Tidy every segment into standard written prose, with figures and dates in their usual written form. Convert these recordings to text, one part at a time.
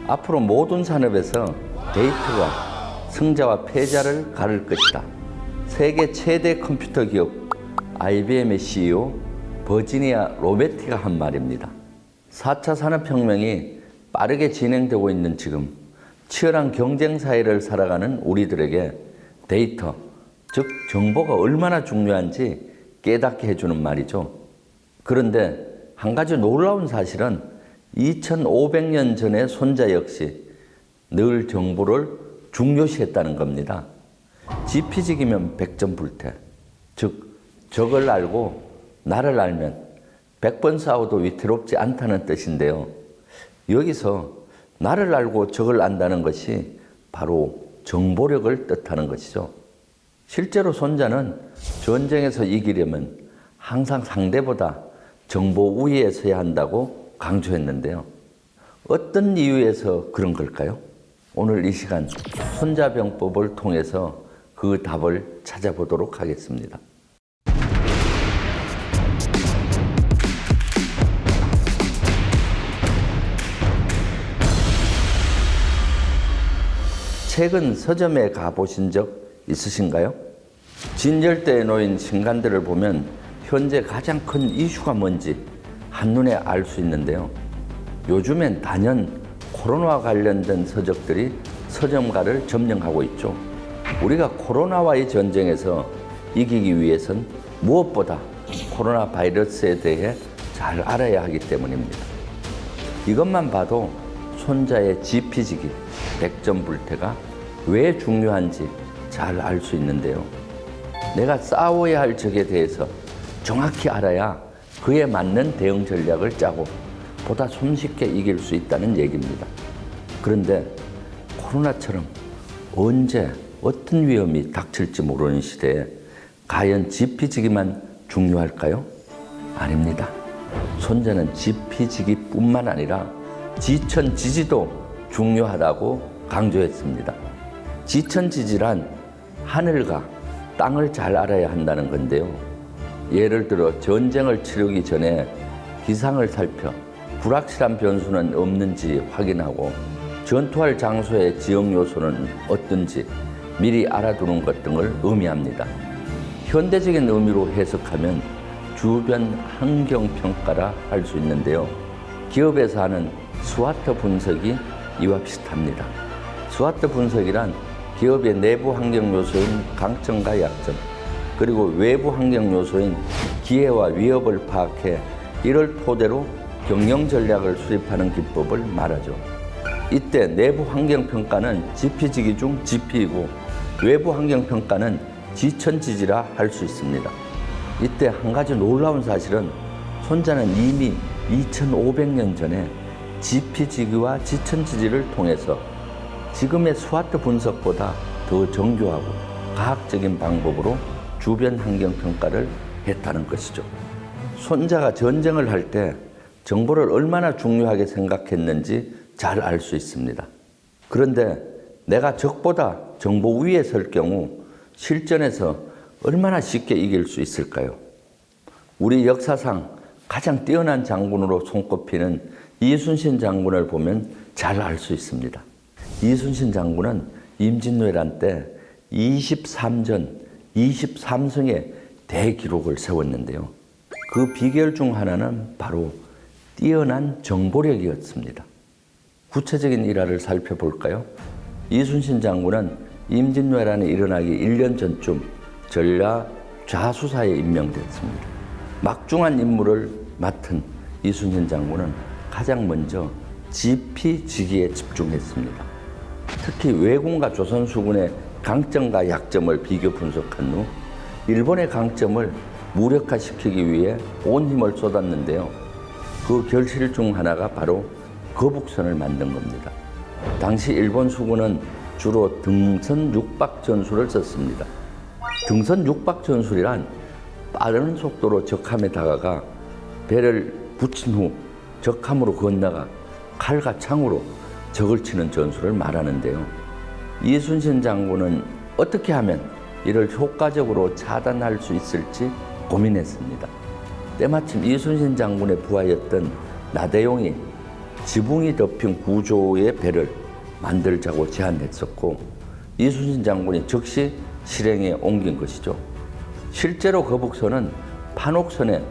앞으로 모든 산업에서 데이터가 승자와 패자를 가를 것이다. 세계 최대 컴퓨터 기업 IBM의 CEO 버지니아 로베티가 한 말입니다. 4차 산업혁명이 빠르게 진행되고 있는 지금 치열한 경쟁 사회를 살아가는 우리들에게 데이터, 즉 정보가 얼마나 중요한지 깨닫게 해주는 말이죠. 그런데 한 가지 놀라운 사실은 2500년 전의 손자 역시 늘 정보를 중요시했다는 겁니다. 지피지기면 백전불태, 즉 적을 알고 나를 알면 100번 싸워도 위태롭지 않다는 뜻인데요. 여기서 나를 알고 적을 안다는 것이 바로 정보력을 뜻하는 것이죠. 실제로 손자는 전쟁에서 이기려면 항상 상대보다 정보 우위에 서야 한다고 강조했는데요. 어떤 이유에서 그런 걸까요? 오늘 이 시간 손자병법을 통해서 그 답을 찾아보도록 하겠습니다. 최근 서점에 가보신 적 있으신가요? 진열대에 놓인 신간들을 보면 현재 가장 큰 이슈가 뭔지 한눈에 알 수 있는데요. 요즘엔 단연 코로나와 관련된 서적들이 서점가를 점령하고 있죠. 우리가 코로나와의 전쟁에서 이기기 위해선 무엇보다 코로나 바이러스에 대해 잘 알아야 하기 때문입니다. 이것만 봐도 손자의 지피지기, 백전불태가 왜 중요한지 잘 알 수 있는데요. 내가 싸워야 할 적에 대해서 정확히 알아야 그에 맞는 대응 전략을 짜고 보다 손쉽게 이길 수 있다는 얘기입니다. 그런데 코로나처럼 언제 어떤 위험이 닥칠지 모르는 시대에 과연 지피지기만 중요할까요? 아닙니다. 손자는 지피지기뿐만 아니라 지천지지도 중요하다고 강조했습니다. 지천지지란 하늘과 땅을 잘 알아야 한다는 건데요. 예를 들어 전쟁을 치르기 전에 기상을 살펴 불확실한 변수는 없는지 확인하고 전투할 장소의 지역 요소는 어떤지 미리 알아두는 것 등을 의미합니다. 현대적인 의미로 해석하면 주변 환경 평가라 할 수 있는데요. 기업에서 하는 스와트 분석이 이와 비슷합니다. 스와트 분석이란 기업의 내부 환경 요소인 강점과 약점, 그리고 외부 환경 요소인 기회와 위협을 파악해 이를 토대로 경영 전략을 수립하는 기법을 말하죠. 이때 내부 환경 평가는 지피지기 중 지피이고 외부 환경 평가는 지천지지라 할 수 있습니다. 이때 한 가지 놀라운 사실은 손자는 이미 2500년 전에 지피지기와 지천지지를 통해서 지금의 스와트 분석보다 더 정교하고 과학적인 방법으로 주변 환경 평가를 했다는 것이죠. 손자가 전쟁을 할 때 정보를 얼마나 중요하게 생각했는지 잘 알 수 있습니다. 그런데 내가 적보다 정보 위에 설 경우 실전에서 얼마나 쉽게 이길 수 있을까요? 우리 역사상 가장 뛰어난 장군으로 손꼽히는 이순신 장군을 보면 잘 알 수 있습니다. 이순신 장군은 임진왜란 때 23전 23승의 대기록을 세웠는데요. 그 비결 중 하나는 바로 뛰어난 정보력이었습니다. 구체적인 일화를 살펴볼까요? 이순신 장군은 임진왜란이 일어나기 1년 전쯤 전라 좌수사에 임명됐습니다. 막중한 임무를 맡은 이순신 장군은 가장 먼저 지피지기에 집중했습니다. 특히 왜군과 조선수군의 강점과 약점을 비교 분석한 후 일본의 강점을 무력화시키기 위해 온 힘을 쏟았는데요. 그 결실 중 하나가 바로 거북선을 만든 겁니다. 당시 일본 수군은 주로 등선 육박 전술을 썼습니다. 등선 육박 전술이란 빠른 속도로 적함에 다가가 배를 붙인 후 적함으로 건너가 칼과 창으로 적을 치는 전술을 말하는데요. 이순신 장군은 어떻게 하면 이를 효과적으로 차단할 수 있을지 고민했습니다. 때마침 이순신 장군의 부하였던 나대용이 지붕이 덮인 구조의 배를 만들자고 제안했었고 이순신 장군이 즉시 실행에 옮긴 것이죠. 실제로 거북선은 판옥선에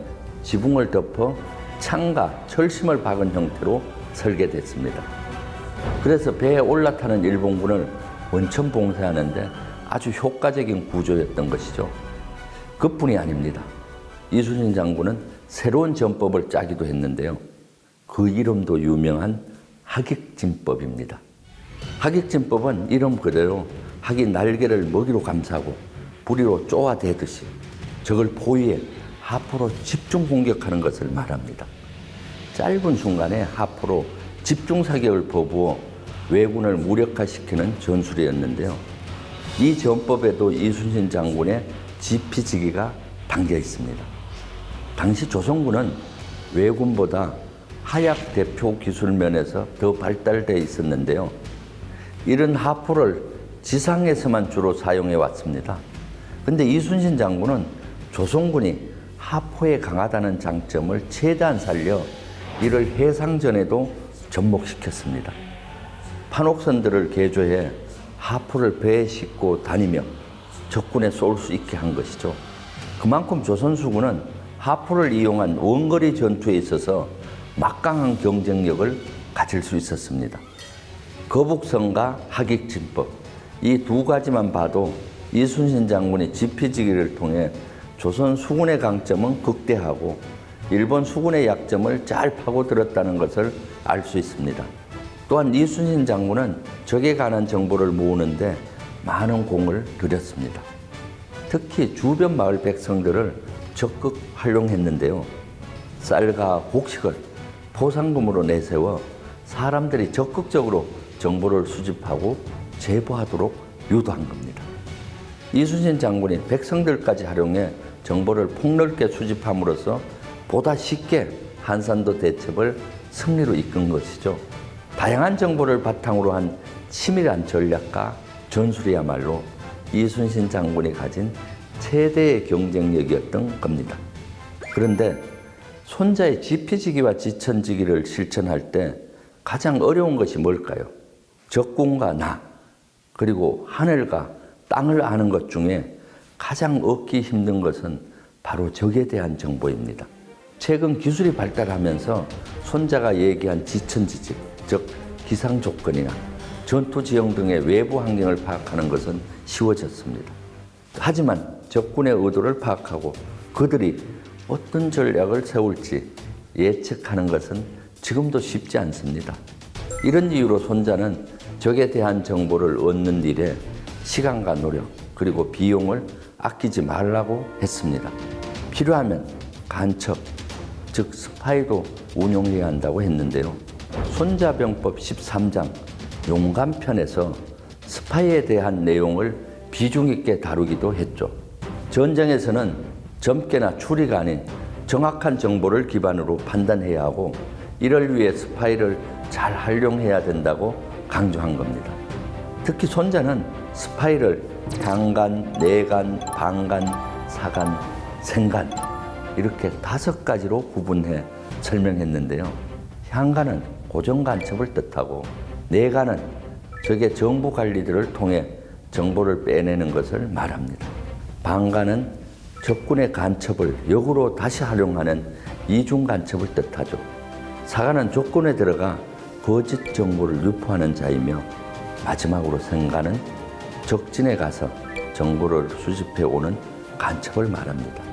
지붕을 덮어 창과 철심을 박은 형태로 설계됐습니다. 그래서 배에 올라타는 일본군을 원천 봉쇄하는데 아주 효과적인 구조였던 것이죠. 그뿐이 아닙니다. 이순신 장군은 새로운 전법을 짜기도 했는데요. 그 이름도 유명한 하객진법입니다. 하객진법은 이름 그대로 학이 날개를 먹이로 감싸고 부리로 쪼아대듯이 적을 포위해 하포로 집중 공격하는 것을 말합니다. 짧은 순간에 하포로 집중 사격을 퍼부어 왜군을 무력화시키는 전술이었는데요. 이 전법에도 이순신 장군의 지피지기가 담겨 있습니다. 당시 조선군은 왜군보다 하약 대표 기술 면에서 더 발달되어 있었는데요. 이런 하포를 지상에서만 주로 사용해 왔습니다. 근데 이순신 장군은 조선군이 하포에 강하다는 장점을 최대한 살려 이를 해상전에도 접목시켰습니다. 판옥선들을 개조해 하포를 배에 싣고 다니며 적군에 쏠 수 있게 한 것이죠. 그만큼 조선수군은 하포를 이용한 원거리 전투에 있어서 막강한 경쟁력을 가질 수 있었습니다. 거북선과 하객진법, 이 두 가지만 봐도 이순신 장군이 지피지기를 통해 조선 수군의 강점은 극대화하고 일본 수군의 약점을 잘 파고들었다는 것을 알 수 있습니다. 또한 이순신 장군은 적에 관한 정보를 모으는데 많은 공을 들였습니다. 특히 주변 마을 백성들을 적극 활용했는데요. 쌀과 곡식을 포상금으로 내세워 사람들이 적극적으로 정보를 수집하고 제보하도록 유도한 겁니다. 이순신 장군이 백성들까지 활용해 정보를 폭넓게 수집함으로써 보다 쉽게 한산도 대첩을 승리로 이끈 것이죠. 다양한 정보를 바탕으로 한 치밀한 전략과 전술이야말로 이순신 장군이 가진 최대의 경쟁력이었던 겁니다. 그런데 손자의 지피지기와 지천지기를 실천할 때 가장 어려운 것이 뭘까요? 적군과 나, 그리고 하늘과 땅을 아는 것 중에 가장 얻기 힘든 것은 바로 적에 대한 정보입니다. 최근 기술이 발달하면서 손자가 얘기한 지천지직, 즉 기상 조건이나 전투 지형 등의 외부 환경을 파악하는 것은 쉬워졌습니다. 하지만 적군의 의도를 파악하고 그들이 어떤 전략을 세울지 예측하는 것은 지금도 쉽지 않습니다. 이런 이유로 손자는 적에 대한 정보를 얻는 일에 시간과 노력 그리고 비용을 아끼지 말라고 했습니다. 필요하면 간첩, 즉 스파이도 운용해야 한다고 했는데요. 손자병법 13장 용감편에서 스파이에 대한 내용을 비중 있게 다루기도 했죠. 전쟁에서는 점괘나 추리가 아닌 정확한 정보를 기반으로 판단해야 하고 이를 위해 스파이를 잘 활용해야 된다고 강조한 겁니다. 특히 손자는 스파이를 향간, 내간, 방간, 사간, 생간 이렇게 5가지로 구분해 설명했는데요. 향간은 고정간첩을 뜻하고 내간은 적의 정보 관리들을 통해 정보를 빼내는 것을 말합니다. 방간은 적군의 간첩을 역으로 다시 활용하는 이중간첩을 뜻하죠. 사간은 적군에 들어가 거짓 정보를 유포하는 자이며 마지막으로 생간은 적진에 가서 정보를 수집해 오는 간첩을 말합니다.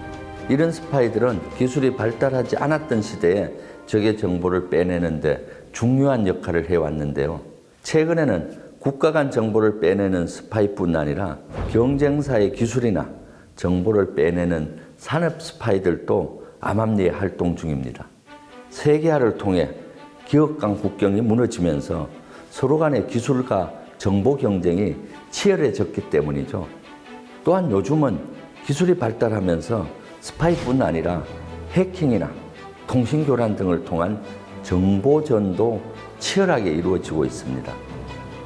이런 스파이들은 기술이 발달하지 않았던 시대에 적의 정보를 빼내는 데 중요한 역할을 해왔는데요. 최근에는 국가 간 정보를 빼내는 스파이뿐 아니라 경쟁사의 기술이나 정보를 빼내는 산업 스파이들도 암암리에 활동 중입니다. 세계화를 통해 기업 간 국경이 무너지면서 서로 간의 기술과 정보 경쟁이 치열해졌기 때문이죠. 또한 요즘은 기술이 발달하면서 스파이뿐 아니라 해킹이나 통신교란 등을 통한 정보전도 치열하게 이루어지고 있습니다.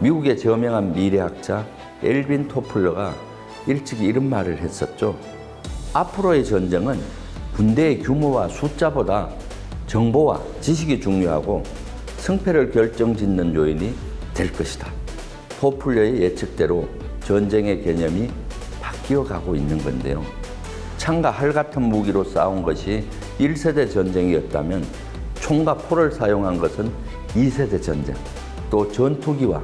미국의 저명한 미래학자 엘빈 토플러가 일찍 이런 말을 했었죠. 앞으로의 전쟁은 군대의 규모와 숫자보다 정보와 지식이 중요하고 승패를 결정짓는 요인이 될 것이다. 포플러의 예측대로 전쟁의 개념이 바뀌어 가고 있는 건데요. 창과 활 같은 무기로 싸운 것이 1세대 전쟁이었다면 총과 포를 사용한 것은 2세대 전쟁, 또 전투기와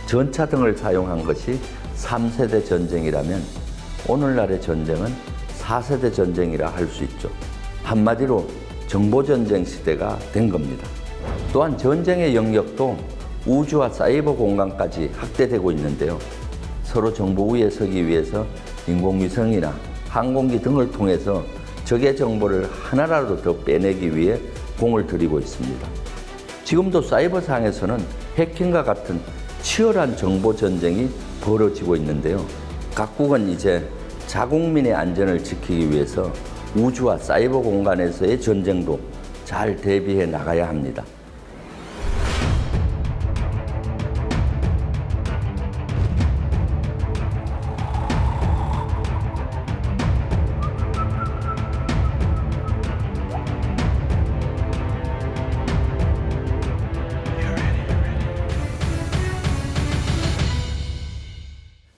전차 등을 사용한 것이 3세대 전쟁이라면 오늘날의 전쟁은 4세대 전쟁이라 할 수 있죠. 한마디로 정보전쟁 시대가 된 겁니다. 또한 전쟁의 영역도 우주와 사이버 공간까지 확대되고 있는데요. 서로 정보 위에 서기 위해서 인공위성이나 항공기 등을 통해서 적의 정보를 하나라도 더 빼내기 위해 공을 들이고 있습니다. 지금도 사이버상에서는 해킹과 같은 치열한 정보 전쟁이 벌어지고 있는데요. 각국은 이제 자국민의 안전을 지키기 위해서 우주와 사이버 공간에서의 전쟁도 잘 대비해 나가야 합니다.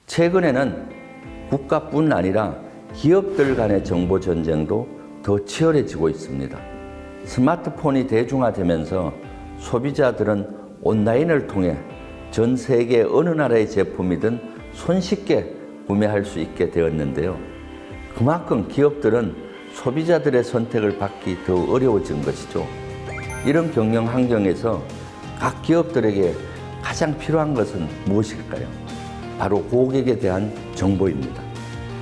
최근에는 국가뿐 아니라 기업들 간의 정보 전쟁도 더 치열해지고 있습니다. 스마트폰이 대중화되면서 소비자들은 온라인을 통해 전 세계 어느 나라의 제품이든 손쉽게 구매할 수 있게 되었는데요. 그만큼 기업들은 소비자들의 선택을 받기 더 어려워진 것이죠. 이런 경영 환경에서 각 기업들에게 가장 필요한 것은 무엇일까요? 바로 고객에 대한 정보입니다.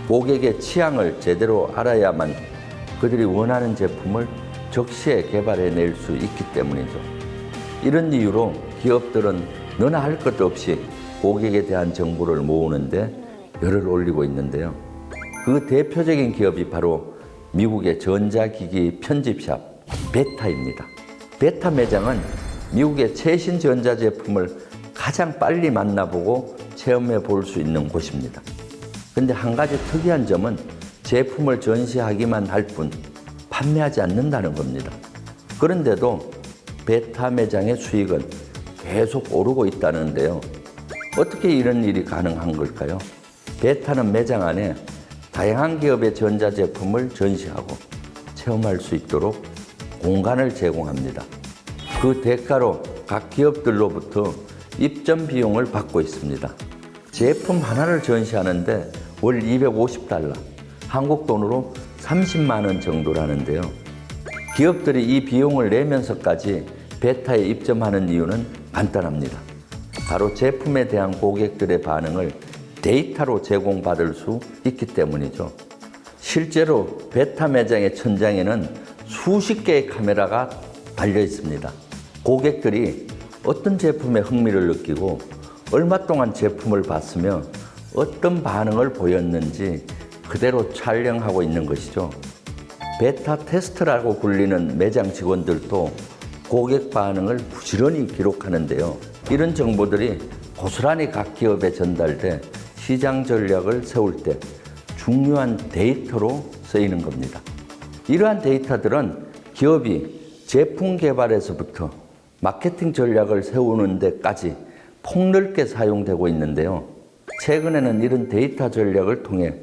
고객의 취향을 제대로 알아야만 그들이 원하는 제품을 적시에 개발해낼 수 있기 때문이죠. 이런 이유로 기업들은 너나 할 것 없이 고객에 대한 정보를 모으는데 열을 올리고 있는데요. 그 대표적인 기업이 바로 미국의 전자기기 편집샵 베타입니다. 베타 매장은 미국의 최신 전자제품을 가장 빨리 만나보고 체험해 볼 수 있는 곳입니다. 근데 한 가지 특이한 점은 제품을 전시하기만 할 뿐 판매하지 않는다는 겁니다. 그런데도 베타 매장의 수익은 계속 오르고 있다는데요. 어떻게 이런 일이 가능한 걸까요? 베타는 매장 안에 다양한 기업의 전자제품을 전시하고 체험할 수 있도록 공간을 제공합니다. 그 대가로 각 기업들로부터 입점 비용을 받고 있습니다. 제품 하나를 전시하는데 월 $250, 한국 돈으로 30만 원 정도라는데요. 기업들이 이 비용을 내면서까지 베타에 입점하는 이유는 간단합니다. 바로 제품에 대한 고객들의 반응을 데이터로 제공받을 수 있기 때문이죠. 실제로 베타 매장의 천장에는 수십 개의 카메라가 달려 있습니다. 고객들이 어떤 제품에 흥미를 느끼고 얼마 동안 제품을 봤으며 어떤 반응을 보였는지 그대로 촬영하고 있는 것이죠. 베타 테스트라고 불리는 매장 직원들도 고객 반응을 부지런히 기록하는데요. 이런 정보들이 고스란히 각 기업에 전달돼 시장 전략을 세울 때 중요한 데이터로 쓰이는 겁니다. 이러한 데이터들은 기업이 제품 개발에서부터 마케팅 전략을 세우는 데까지 폭넓게 사용되고 있는데요. 최근에는 이런 데이터 전략을 통해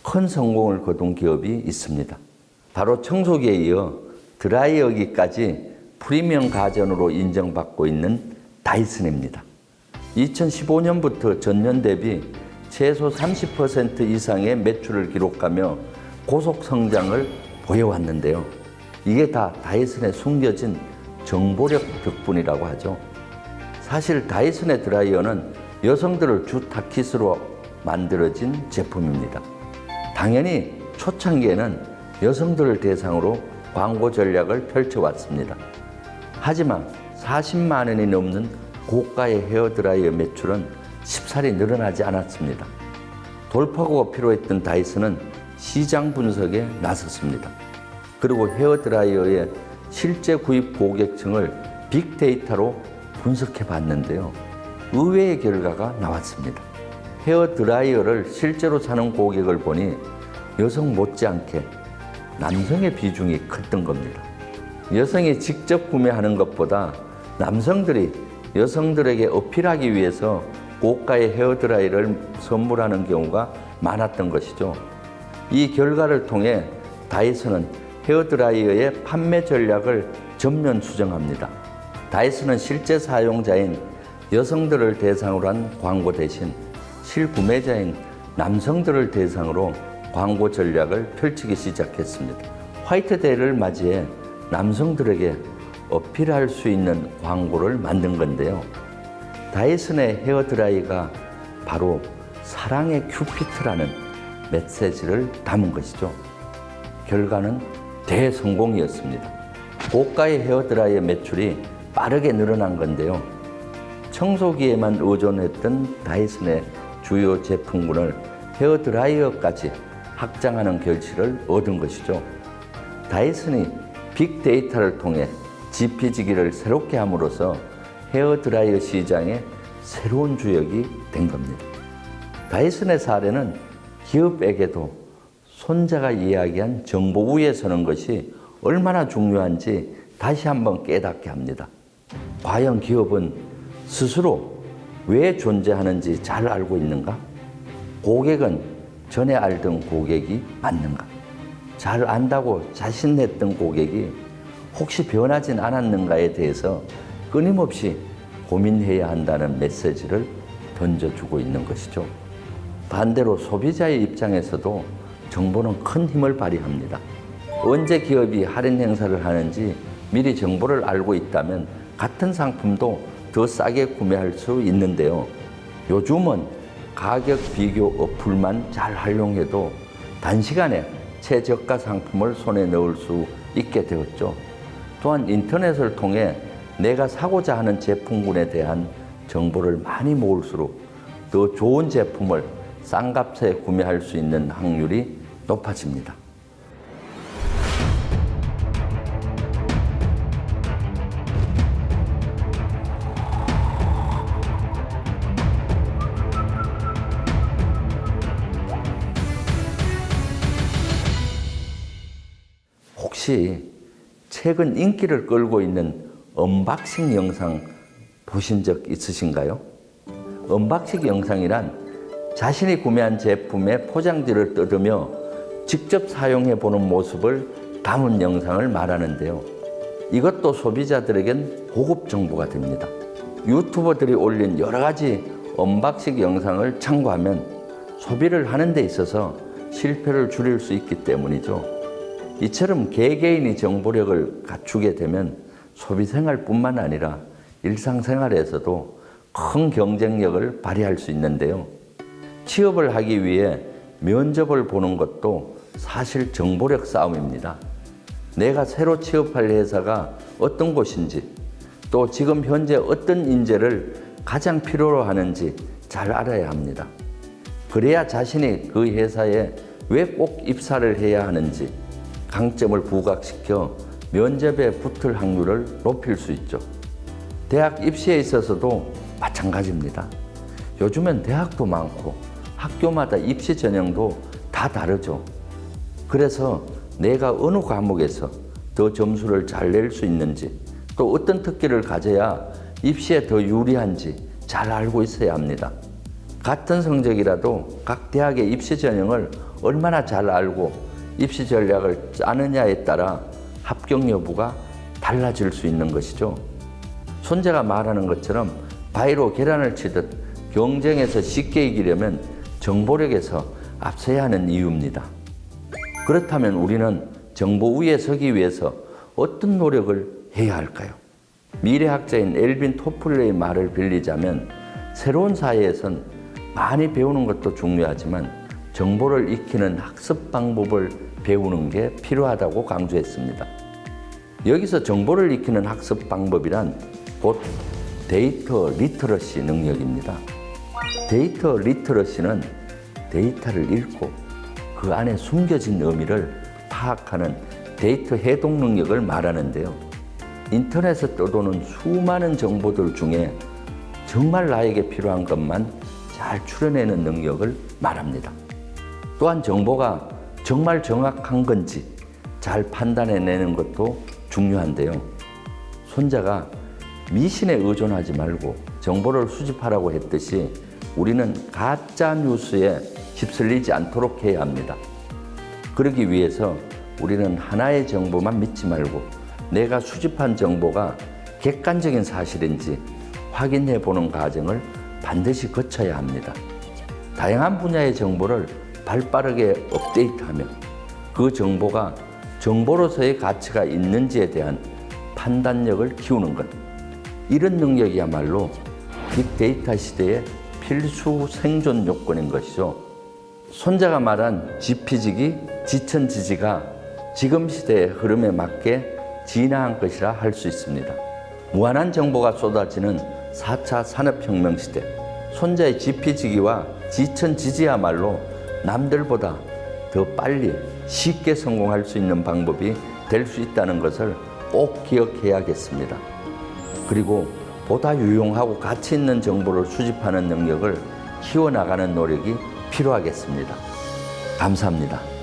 큰 성공을 거둔 기업이 있습니다. 바로 청소기에 이어 드라이어기까지 프리미엄 가전으로 인정받고 있는 다이슨입니다. 2015년부터 전년 대비 최소 30% 이상의 매출을 기록하며 고속 성장을 보여왔는데요. 이게 다 다이슨의 숨겨진 정보력 덕분이라고 하죠. 사실 다이슨의 드라이어는 여성들을 주 타깃으로 만들어진 제품입니다. 당연히 초창기에는 여성들을 대상으로 광고 전략을 펼쳐왔습니다. 하지만 40만 원이 넘는 고가의 헤어드라이어 매출은 쉽사리 늘어나지 않았습니다. 돌파구가 필요했던 다이슨은 시장 분석에 나섰습니다. 그리고 헤어드라이어의 실제 구입 고객층을 빅데이터로 분석해 봤는데요. 의외의 결과가 나왔습니다. 헤어드라이어를 실제로 사는 고객을 보니 여성 못지않게 남성의 비중이 컸던 겁니다. 여성이 직접 구매하는 것보다 남성들이 여성들에게 어필하기 위해서 고가의 헤어드라이를 선물하는 경우가 많았던 것이죠. 이 결과를 통해 다이슨은 헤어드라이어의 판매 전략을 전면 수정합니다. 다이슨은 실제 사용자인 여성들을 대상으로 한 광고 대신 실구매자인 남성들을 대상으로 광고 전략을 펼치기 시작했습니다. 화이트데이를 맞이해 남성들에게 어필할 수 있는 광고를 만든 건데요. 다이슨의 헤어드라이가 바로 사랑의 큐피트라는 메시지를 담은 것이죠. 결과는 대성공이었습니다. 고가의 헤어드라이어 매출이 빠르게 늘어난 건데요. 청소기에만 의존했던 다이슨의 주요 제품군을 헤어드라이어까지 확장하는 결실을 얻은 것이죠. 다이슨이 빅데이터를 통해 지피지기를 새롭게 함으로써 헤어드라이어 시장에 새로운 주역이 된 겁니다. 다이슨의 사례는 기업에게도 손자가 이야기한 정보 위에 서는 것이 얼마나 중요한지 다시 한번 깨닫게 합니다. 과연 기업은 스스로 왜 존재하는지 잘 알고 있는가? 고객은 전에 알던 고객이 맞는가? 잘 안다고 자신했던 고객이 혹시 변하진 않았는가에 대해서 끊임없이 고민해야 한다는 메시지를 던져주고 있는 것이죠. 반대로 소비자의 입장에서도 정보는 큰 힘을 발휘합니다. 언제 기업이 할인 행사를 하는지 미리 정보를 알고 있다면 같은 상품도 더 싸게 구매할 수 있는데요. 요즘은 가격 비교 어플만 잘 활용해도 단시간에 최저가 상품을 손에 넣을 수 있게 되었죠. 또한 인터넷을 통해 내가 사고자 하는 제품군에 대한 정보를 많이 모을수록 더 좋은 제품을 싼 값에 구매할 수 있는 확률이 높아집니다. 혹시 최근 인기를 끌고 있는 언박싱 영상 보신 적 있으신가요? 언박싱 영상이란 자신이 구매한 제품의 포장지를 뜯으며 직접 사용해 보는 모습을 담은 영상을 말하는데요. 이것도 소비자들에겐 고급 정보가 됩니다. 유튜버들이 올린 여러 가지 언박싱 영상을 참고하면 소비를 하는 데 있어서 실패를 줄일 수 있기 때문이죠. 이처럼 개개인이 정보력을 갖추게 되면 소비생활뿐만 아니라 일상생활에서도 큰 경쟁력을 발휘할 수 있는데요. 취업을 하기 위해 면접을 보는 것도 사실 정보력 싸움입니다. 내가 새로 취업할 회사가 어떤 곳인지, 또 지금 현재 어떤 인재를 가장 필요로 하는지 잘 알아야 합니다. 그래야 자신이 그 회사에 왜 꼭 입사를 해야 하는지 강점을 부각시켜 면접에 붙을 확률을 높일 수 있죠. 대학 입시에 있어서도 마찬가지입니다. 요즘엔 대학도 많고 학교마다 입시 전형도 다 다르죠. 그래서 내가 어느 과목에서 더 점수를 잘 낼 수 있는지, 또 어떤 특기를 가져야 입시에 더 유리한지 잘 알고 있어야 합니다. 같은 성적이라도 각 대학의 입시 전형을 얼마나 잘 알고 입시 전략을 짜느냐에 따라 합격 여부가 달라질 수 있는 것이죠. 손자가 말하는 것처럼 바위로 계란을 치듯 경쟁에서 쉽게 이기려면 정보력에서 앞서야 하는 이유입니다. 그렇다면 우리는 정보 위에 서기 위해서 어떤 노력을 해야 할까요? 미래학자인 엘빈 토플러의 말을 빌리자면 새로운 사회에선 많이 배우는 것도 중요하지만 정보를 익히는 학습 방법을 배우는 게 필요하다고 강조했습니다. 여기서 정보를 익히는 학습 방법이란 곧 데이터 리터러시 능력입니다. 데이터 리터러시는 데이터를 읽고 그 안에 숨겨진 의미를 파악하는 데이터 해독 능력을 말하는데요. 인터넷에 떠도는 수많은 정보들 중에 정말 나에게 필요한 것만 잘 추려내는 능력을 말합니다. 또한 정보가 정말 정확한 건지 잘 판단해내는 것도 중요한데요. 손자가 미신에 의존하지 말고 정보를 수집하라고 했듯이 우리는 가짜 뉴스에 휩쓸리지 않도록 해야 합니다. 그러기 위해서 우리는 하나의 정보만 믿지 말고 내가 수집한 정보가 객관적인 사실인지 확인해 보는 과정을 반드시 거쳐야 합니다. 다양한 분야의 정보를 발빠르게 업데이트하며 그 정보가 정보로서의 가치가 있는지에 대한 판단력을 키우는 것. 이런 능력이야말로 빅데이터 시대의 필수 생존 요건인 것이죠. 손자가 말한 지피지기, 지천지지가 지금 시대의 흐름에 맞게 진화한 것이라 할 수 있습니다. 무한한 정보가 쏟아지는 4차 산업혁명 시대, 손자의 지피지기와 지천지지야말로 남들보다 더 빨리 쉽게 성공할 수 있는 방법이 될 수 있다는 것을 꼭 기억해야겠습니다. 그리고 보다 유용하고 가치 있는 정보를 수집하는 능력을 키워나가는 노력이 필요하겠습니다. 감사합니다.